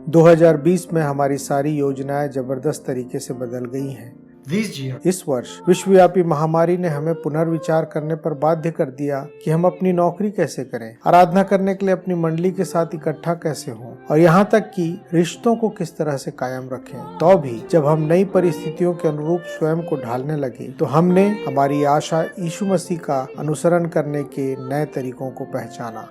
2020 में हमारी सारी योजनाएं जबरदस्त तरीके से बदल गई हैं। इस वर्ष विश्वव्यापी महामारी ने हमें पुनर्विचार करने पर बाध्य कर दिया कि हम अपनी नौकरी कैसे करें, आराधना करने के लिए अपनी मंडली के साथ इकट्ठा कैसे हों और यहाँ तक कि रिश्तों को किस तरह से कायम रखें। तो भी जब हम नई परिस्थितियों के अनुरूप स्वयं को ढालने लगे तो हमने हमारी आशा यीशु मसीह का अनुसरण करने के नए तरीकों को पहचाना।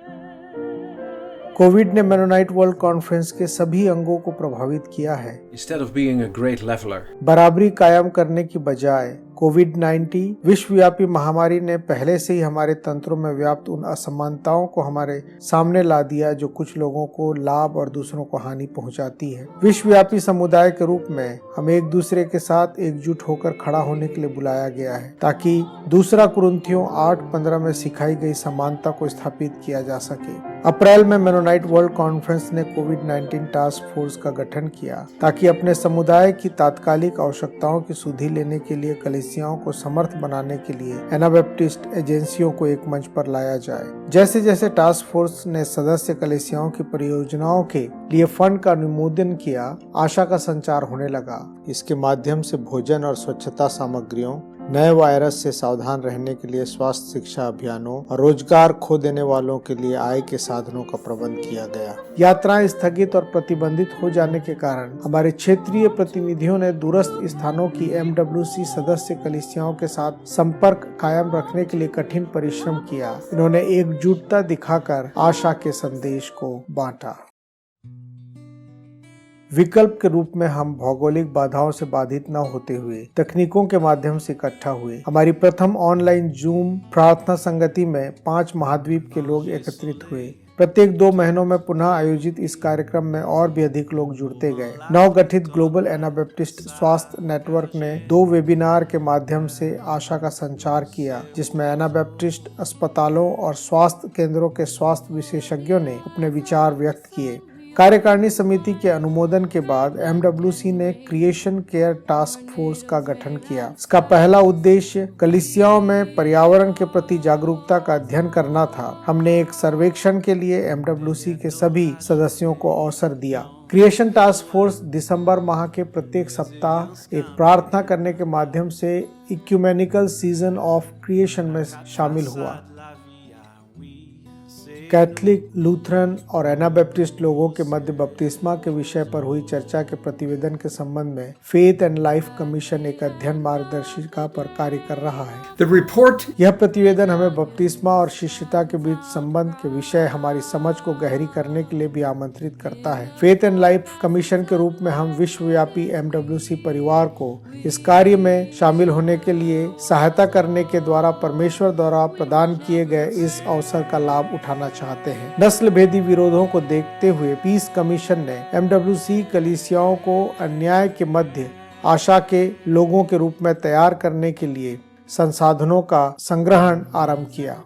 कोविड ने मेनोनाइट वर्ल्ड कॉन्फ्रेंस के सभी अंगों को प्रभावित किया है। Instead of being a great leveler, बराबरी कायम करने की बजाय कोविड-19 विश्वव्यापी महामारी ने पहले से ही हमारे तंत्रों में व्याप्त उन असमानताओं को हमारे सामने ला दिया जो कुछ लोगों को लाभ और दूसरों को हानि पहुंचाती है। विश्वव्यापी समुदाय के रूप में हमें एक दूसरे के साथ एकजुट होकर खड़ा होने के लिए बुलाया गया है ताकि दूसरा कुरिन्थियों 8:15 में सिखाई गई समानता को स्थापित किया जा सके। अप्रैल में मेनोनाइट वर्ल्ड कॉन्फ्रेंस ने कोविड-19 टास्क फोर्स का गठन किया ताकि अपने समुदाय की तात्कालिक आवश्यकताओं की सुधि लेने के लिए कलीसियाओं को समर्थ बनाने के लिए एनाबैप्टिस्ट एजेंसियों को एक मंच पर लाया जाए। जैसे जैसे टास्क फोर्स ने सदस्य कलीसियाओं की परियोजनाओं के लिए फंड का अनुमोदन किया, आशा का संचार होने लगा। इसके माध्यम से भोजन और स्वच्छता सामग्रियों, नए वायरस से सावधान रहने के लिए स्वास्थ्य शिक्षा अभियानों और रोजगार खो देने वालों के लिए आय के साधनों का प्रबंध किया गया। यात्राएं स्थगित और प्रतिबंधित हो जाने के कारण हमारे क्षेत्रीय प्रतिनिधियों ने दूरस्थ स्थानों की MWC सदस्य कलीसियाओं के साथ संपर्क कायम रखने के लिए कठिन परिश्रम किया। इन्होंने एकजुटता दिखाकर आशा के संदेश को बांटा। विकल्प के रूप में हम भौगोलिक बाधाओं से बाधित न होते हुए तकनीकों के माध्यम से इकट्ठा हुए। हमारी प्रथम ऑनलाइन जूम प्रार्थना संगति में 5 महाद्वीप के लोग एकत्रित हुए। प्रत्येक 2 महीनों में पुनः आयोजित इस कार्यक्रम में और भी अधिक लोग जुड़ते गए। नवगठित ग्लोबल एनाबैप्टिस्ट स्वास्थ्य नेटवर्क ने 2 वेबिनार के माध्यम से आशा का संचार किया, जिसमें एनाबैप्टिस्ट अस्पतालों और स्वास्थ्य केंद्रों के स्वास्थ्य विशेषज्ञों ने अपने विचार व्यक्त किए। कार्यकारिणी समिति के अनुमोदन के बाद MWC ने क्रिएशन केयर टास्क फोर्स का गठन किया। इसका पहला उद्देश्य कलीसियाओं में पर्यावरण के प्रति जागरूकता का अध्ययन करना था। हमने एक सर्वेक्षण के लिए MWC के सभी सदस्यों को अवसर दिया। क्रिएशन टास्क फोर्स दिसंबर माह के प्रत्येक सप्ताह एक प्रार्थना करने के माध्यम से इक्यूमेनिकल सीजन ऑफ क्रिएशन में शामिल हुआ। कैथलिक, लूथरन और एनाबैप्टिस्ट लोगों के मध्य बपतिस्मा के विषय पर हुई चर्चा के प्रतिवेदन के संबंध में फेथ एंड लाइफ कमीशन एक अध्ययन मार्गदर्शिका पर कार्य कर रहा है। यह प्रतिवेदन हमें बपतिस्मा और शिष्यता के बीच संबंध के विषय हमारी समझ को गहरी करने के लिए भी आमंत्रित करता है। फेथ एंड लाइफ कमीशन के रूप में हम विश्वव्यापी MWC परिवार को इस कार्य में शामिल होने के लिए सहायता करने के द्वारा परमेश्वर द्वारा प्रदान किए गए इस अवसर का लाभ उठाना चाहते हैं। नस्ल भेदी विरोधों को देखते हुए पीस कमीशन ने MWC कलीसियाओं को अन्याय के मध्य आशा के लोगों के रूप में तैयार करने के लिए संसाधनों का संग्रहण आरंभ किया।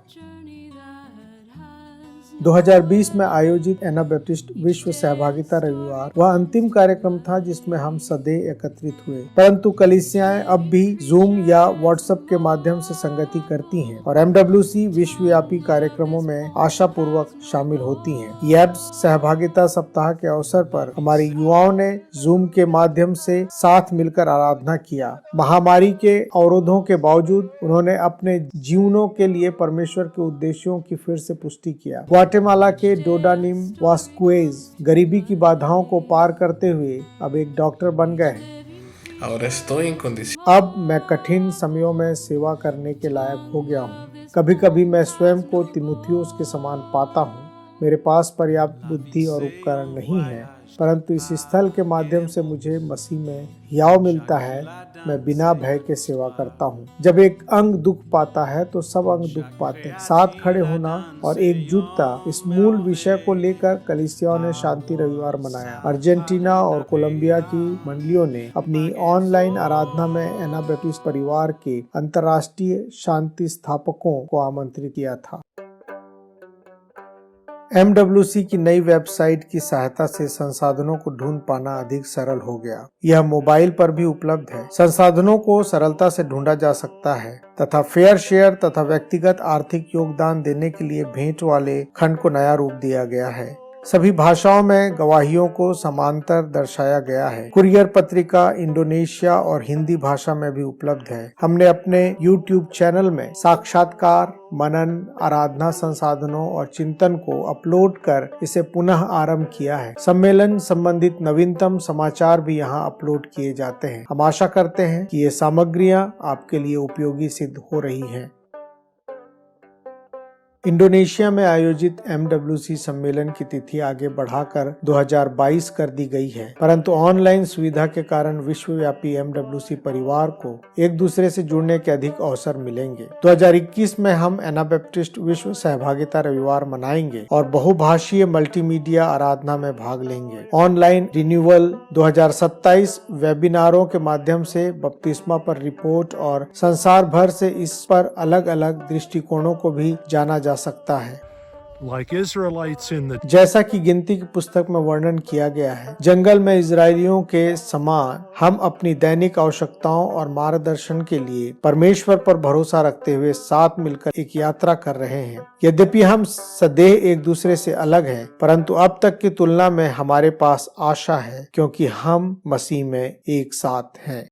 2020 में आयोजित एनाबैप्टिस्ट विश्व सहभागिता रविवार वह अंतिम कार्यक्रम था जिसमें हम सदैव एकत्रित हुए, परंतु कलीसियाएं अब भी जूम या व्हाट्सएप के माध्यम से संगति करती हैं और MWC विश्वव्यापी कार्यक्रमों में आशापूर्वक शामिल होती हैं। YABS सहभागिता सप्ताह के अवसर पर हमारे युवाओं ने जूम के माध्यम से साथ मिलकर आराधना किया। महामारी के अवरोधों के बावजूद उन्होंने अपने जीवनों के लिए परमेश्वर के उद्देश्यों की फिर से पुष्टि किया। ग्वाटेमाला के डोडानिम वास्कुएज गरीबी की बाधाओं को पार करते हुए अब एक डॉक्टर बन गए हैं। अब मैं कठिन समयों में सेवा करने के लायक हो गया हूँ। कभी कभी मैं स्वयं को तीमुथियुस के समान पाता हूँ। मेरे पास पर्याप्त बुद्धि और उपकरण नहीं है, परंतु इस स्थल के माध्यम से मुझे मसीह में हियाव मिलता है। मैं बिना भय के सेवा करता हूँ। जब एक अंग दुख पाता है तो सब अंग दुख पाते हैं। साथ खड़े होना और एकजुटता, इस मूल विषय को लेकर कलीसियाओं ने शांति रविवार मनाया। अर्जेंटीना और कोलंबिया की मंडलियों ने अपनी ऑनलाइन आराधना में एनाबैप्टिस्ट परिवार के अंतर्राष्ट्रीय शांति स्थापकों को आमंत्रित किया था। MWC की नई वेबसाइट की सहायता से संसाधनों को ढूंढ पाना अधिक सरल हो गया। यह मोबाइल पर भी उपलब्ध है। संसाधनों को सरलता से ढूंढा जा सकता है तथा फेयर शेयर तथा व्यक्तिगत आर्थिक योगदान देने के लिए भेंट वाले खंड को नया रूप दिया गया है। सभी भाषाओं में गवाहियों को समांतर दर्शाया गया है। कुरियर पत्रिका इंडोनेशिया और हिंदी भाषा में भी उपलब्ध है। हमने अपने YouTube चैनल में साक्षात्कार, मनन, आराधना संसाधनों और चिंतन को अपलोड कर इसे पुनः आरंभ किया है। सम्मेलन संबंधित नवीनतम समाचार भी यहाँ अपलोड किए जाते हैं। हम आशा करते हैं कि ये सामग्रियां आपके लिए उपयोगी सिद्ध हो रही हैं। इंडोनेशिया में आयोजित MWC सम्मेलन की तिथि आगे बढ़ाकर 2022 कर दी गई है, परंतु ऑनलाइन सुविधा के कारण विश्वव्यापी MWC परिवार को एक दूसरे से जुड़ने के अधिक अवसर मिलेंगे। 2021 में हम एनाबैप्टिस्ट विश्व सहभागिता रविवार मनाएंगे और बहुभाषीय मल्टीमीडिया आराधना में भाग लेंगे। ऑनलाइन रिन्यूअल 2027 वेबिनारों के माध्यम से बपतिस्मा पर रिपोर्ट और संसार भर से इस पर अलग अलग दृष्टिकोणों को भी जाना जा सकता है। Like Israelites in the जैसा कि गिनती की पुस्तक में वर्णन किया गया है, जंगल में इजरायलियों के समान हम अपनी दैनिक आवश्यकताओं और मार्गदर्शन के लिए परमेश्वर पर भरोसा रखते हुए साथ मिलकर एक यात्रा कर रहे हैं। यद्यपि हम सदैव एक दूसरे से अलग हैं, परंतु अब तक की तुलना में हमारे पास आशा है, क्योंकि हम मसीह में एक साथ हैं।